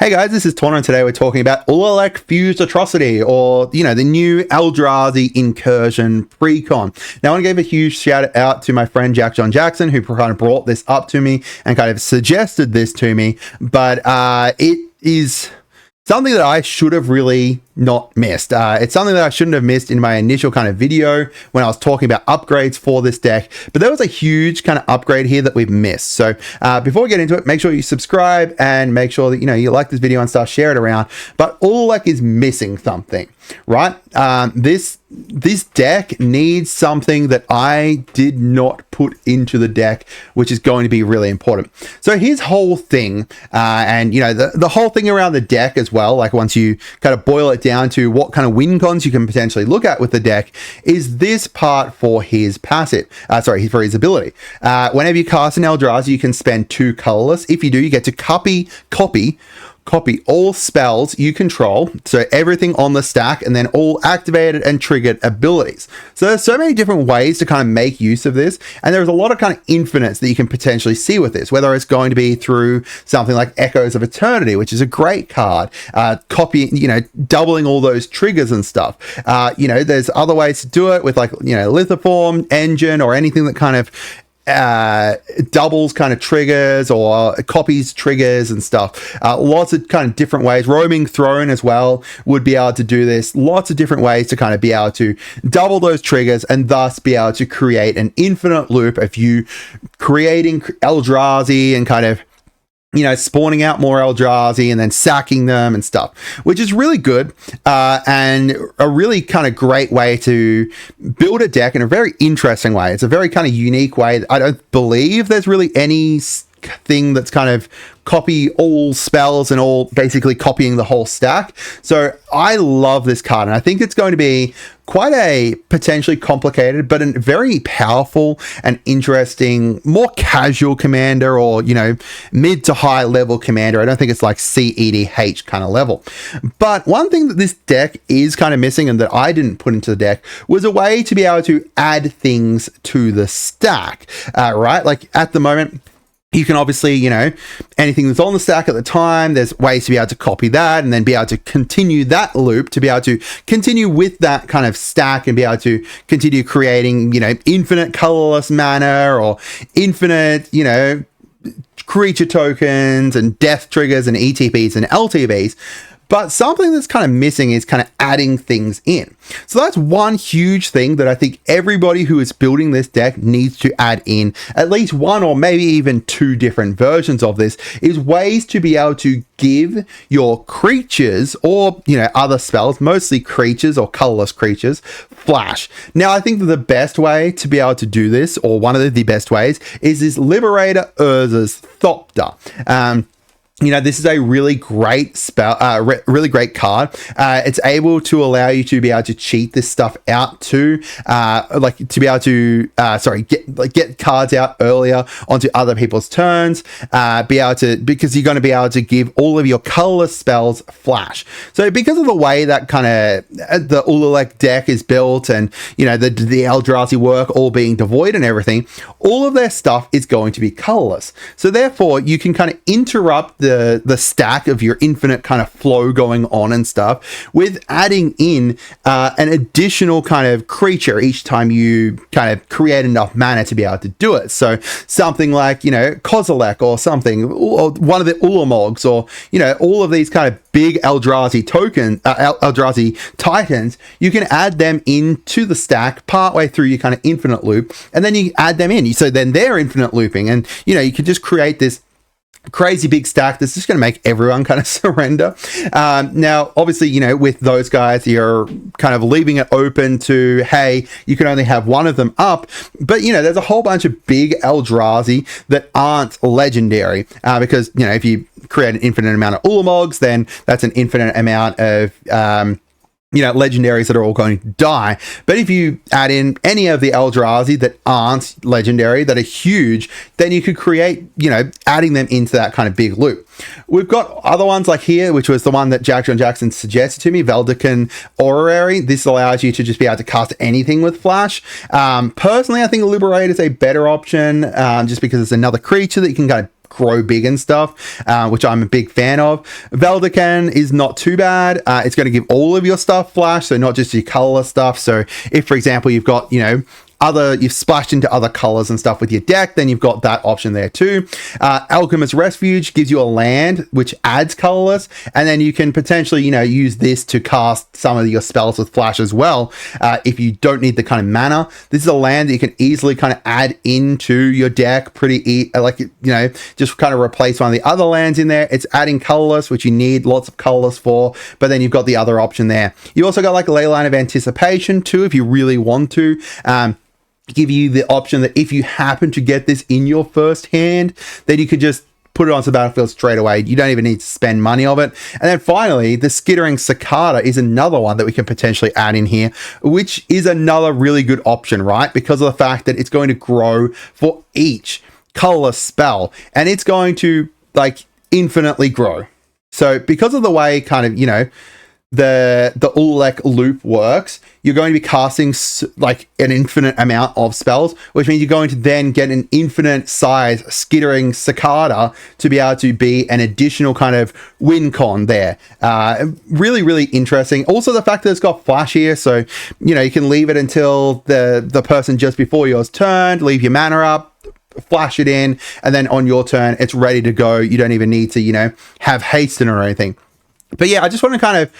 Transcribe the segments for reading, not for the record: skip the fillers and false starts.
Hey guys, this is Tauna, and today we're talking about Ullalek Fused Atrocity, or, the new Eldrazi Incursion pre-con. Now, I want to give a huge shout out to my friend Jack John Jackson, who kind of brought this up to me and kind of suggested this to me, but it is something that I should have really not missed. It's something that I shouldn't have missed in my initial kind of video when I was talking about upgrades for this deck, but there was a huge kind of upgrade here that we've missed. So before we get into it, make sure you subscribe and make sure that you like this video and stuff, share it around. But Ullalek is missing something, right? This deck needs something that I did not put into the deck, which is going to be really important. So his whole thing, and the whole thing around the deck as well, like once you kind of boil it down to what kind of win cons you can potentially look at with the deck, is this part for his passive, for his ability. Whenever you cast an Eldrazi, you can spend 2 colorless. If you do, you get to copy all spells you control, so everything on the stack, and then all activated and triggered abilities. So there's so many different ways to kind of make use of this, and there's a lot of kind of infinites that you can potentially see with this, whether it's going to be through something like Echoes of Eternity, which is a great card, doubling all those triggers and stuff. There's other ways to do it with Lithoform, Engine, or anything that kind of doubles kind of triggers or copies triggers and stuff. Lots of kind of different ways. Roaming Throne as well would be able to do this. Lots of different ways to kind of be able to double those triggers and thus be able to create an infinite loop of you creating Eldrazi and kind of spawning out more Eldrazi and then sacking them and stuff, which is really good and a really kind of great way to build a deck in a very interesting way. It's a very kind of unique way. I don't believe there's really any thing that's kind of copy all spells and all basically copying the whole stack. So I love this card, and I think it's going to be quite a potentially complicated but a very powerful and interesting, more casual commander, or mid to high level commander. I don't think it's like CEDH kind of level. But one thing that this deck is kind of missing and that I didn't put into the deck was a way to be able to add things to the stack, right? Like at the moment, you can obviously, anything that's on the stack at the time, there's ways to be able to copy that and then be able to continue that loop, to be able to continue with that kind of stack and be able to continue creating, infinite colorless mana or infinite, creature tokens and death triggers and ETBs and LTBs. But something that's kind of missing is kind of adding things in. So that's one huge thing that I think everybody who is building this deck needs to add in. At least one or maybe even 2 different versions of this is ways to be able to give your creatures or, other spells, mostly creatures or colorless creatures, flash. Now, I think that the best way to be able to do this, or one of the best ways, is this Liberator Urza's Thopter. This is a really great spell, really great card. It's able to allow you to be able to cheat this stuff out to be able to, get cards out earlier onto other people's turns, because you're going to be able to give all of your colorless spells flash. So because of the way that kind of the Ullalek deck is built and, the Eldrazi work all being devoid and everything, all of their stuff is going to be colorless. So therefore, you can kind of interrupt the stack of your infinite kind of flow going on and stuff with adding in an additional kind of creature each time you kind of create enough mana to be able to do it. So something like, Kozilek or something, or one of the Ullamogs, or, all of these kind of big Eldrazi Eldrazi Titans, you can add them into the stack partway through your kind of infinite loop, and then you add them in. So then they're infinite looping, and, you can just create this crazy big stack that's just going to make everyone kind of surrender. Now, obviously, with those guys, you're kind of leaving it open to, hey, you can only have one of them up. But, there's a whole bunch of big Eldrazi that aren't legendary, because, if you create an infinite amount of Ullamogs, then that's an infinite amount of legendaries that are all going to die. But if you add in any of the Eldrazi that aren't legendary, that are huge, then you could create, adding them into that kind of big loop. We've got other ones like here, which was the one that Jack John Jackson suggested to me, Veldican Orrery. This allows you to just be able to cast anything with flash. Personally, I think Liberator is a better option, just because it's another creature that you can kind of grow big and stuff, which I'm a big fan of. Veldecan is not too bad. It's going to give all of your stuff flash, so not just your colorless stuff. So if, for example, you've got, you know, you've splashed into other colors and stuff with your deck, then you've got that option there too. Alchemist's Refuge gives you a land which adds colorless, and then you can potentially, you know, use this to cast some of your spells with flash as well. If you don't need the kind of mana, this is a land that you can easily kind of add into your deck like, you know, just kind of replace one of the other lands in there. It's adding colorless, which you need lots of colorless for, but then you've got the other option there. You also got like a Leyline of Anticipation too, if you really want to. Give you the option that if you happen to get this in your first hand, then you could just put it onto the battlefield straight away. You don't even need to spend money of it. And then finally, the Skittering Cicada is another one that we can potentially add in here, which is another really good option, right? Because of the fact that it's going to grow for each colorless spell, and it's going to like infinitely grow. So because of the way kind of, you know, the Ululek loop works, you're going to be casting like an infinite amount of spells, which means you're going to then get an infinite size Skittering Cicada to be able to be an additional kind of win con there. Really, really interesting. Also, the fact that it's got flash here, so, you know, you can leave it until the person just before yours turn, leave your mana up, flash it in, and then on your turn, it's ready to go. You don't even need to, you know, have haste in or anything. But yeah, I just want to kind of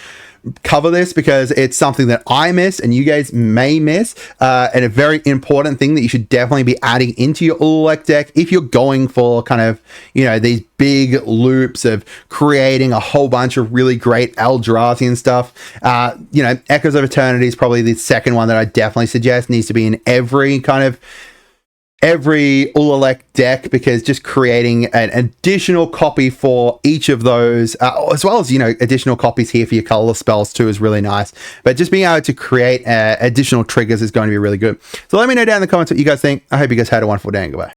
cover this because it's something that I miss and you guys may miss, and a very important thing that you should definitely be adding into your Ululek deck if you're going for kind of, you know, these big loops of creating a whole bunch of really great Eldrazi and stuff. You know, Echoes of Eternity is probably the second one that I definitely suggest needs to be in every Ululek deck, because just creating an additional copy for each of those, as well as, you know, additional copies here for your colorless spells too, is really nice. But just being able to create additional triggers is going to be really good. So let me know down in the comments what you guys think. I hope you guys had a wonderful day, and goodbye.